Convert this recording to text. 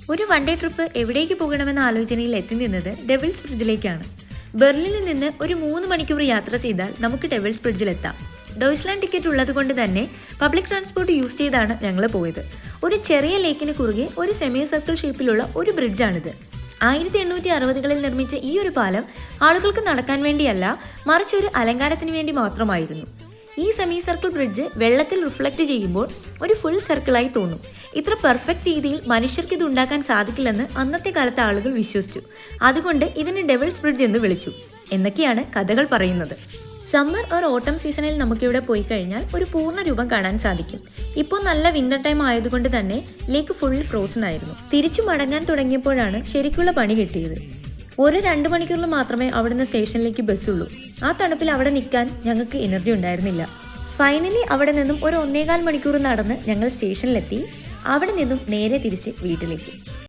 ഒരു one day trip എവിടേക്ക് പോകണമെന്ന ആലോചനയിൽ എത്തി നിന്നത് ഡെവിൾസ് ബ്രിഡ്ജിലേക്കാണ്. ബെർലിനിൽ നിന്ന് ഒരു 3 മണിക്കൂർ യാത്ര ചെയ്താൽ നമുക്ക് ഡെവിൾസ് ബ്രിഡ്ജിലെത്താം. ഡോയ്ച്ച്ലാൻഡ് ടിക്കറ്റ് ഉള്ളത് കൊണ്ട് തന്നെ പബ്ലിക് ട്രാൻസ്പോർട്ട് യൂസ് ചെയ്താണ് ഞങ്ങൾ പോയത്. ഒരു ചെറിയ ലേക്കിന് കുറുകെ ഒരു സെമി സർക്കിൾ ഷേപ്പിലുള്ള ഒരു ബ്രിഡ്ജാണിത്. 1860കളിൽ നിർമ്മിച്ച ഈ ഒരു പാലം ആളുകൾക്ക് നടക്കാൻ വേണ്ടിയല്ല, മറിച്ച് ഒരു അലങ്കാരത്തിന് വേണ്ടി മാത്രമായിരുന്നു. ഈ സെമി സർക്കിൾ ബ്രിഡ്ജ് വെള്ളത്തിൽ റിഫ്ലക്റ്റ് ചെയ്യുമ്പോൾ ഒരു ഫുൾ സർക്കിളായി തോന്നും. ഇത്ര പെർഫെക്റ്റ് രീതിയിൽ മനുഷ്യർക്ക് ഇത് ഉണ്ടാക്കാൻ സാധിക്കില്ലെന്ന് അന്നത്തെ കാലത്തെ ആളുകൾ വിശ്വസിച്ചു. അതുകൊണ്ട് ഇതിന് ഡെവിൾസ് ബ്രിഡ്ജ് എന്ന് വിളിച്ചു എന്നൊക്കെയാണ് കഥകൾ പറയുന്നത്. സമ്മർ ഓർ ഓട്ടം സീസണിൽ നമുക്കിവിടെ പോയി കഴിഞ്ഞാൽ ഒരു പൂർണ്ണ രൂപം കാണാൻ സാധിക്കും. ഇപ്പോൾ നല്ല വിന്റർ ടൈം ആയതുകൊണ്ട് തന്നെ ലേക്ക് ഫുൾ ഫ്രോസൺ ആയിരുന്നു. തിരിച്ചു മടങ്ങാൻ തുടങ്ങിയപ്പോഴാണ് ശരിക്കുള്ള പണി കിട്ടിയത്. 1-2 മണിക്കൂറിൽ മാത്രമേ അവിടുന്ന് സ്റ്റേഷനിലേക്ക് ബസ്സുള്ളൂ. ആ തണുപ്പിൽ അവിടെ നിൽക്കാൻ ഞങ്ങൾക്ക് എനർജി ഉണ്ടായിരുന്നില്ല. ഫൈനലി അവിടെ നിന്നും ഒരു 1.25 മണിക്കൂർ നടന്ന് ഞങ്ങൾ സ്റ്റേഷനിലെത്തി. അവിടെ നിന്നും നേരെ തിരിച്ച് വീട്ടിലേക്ക്.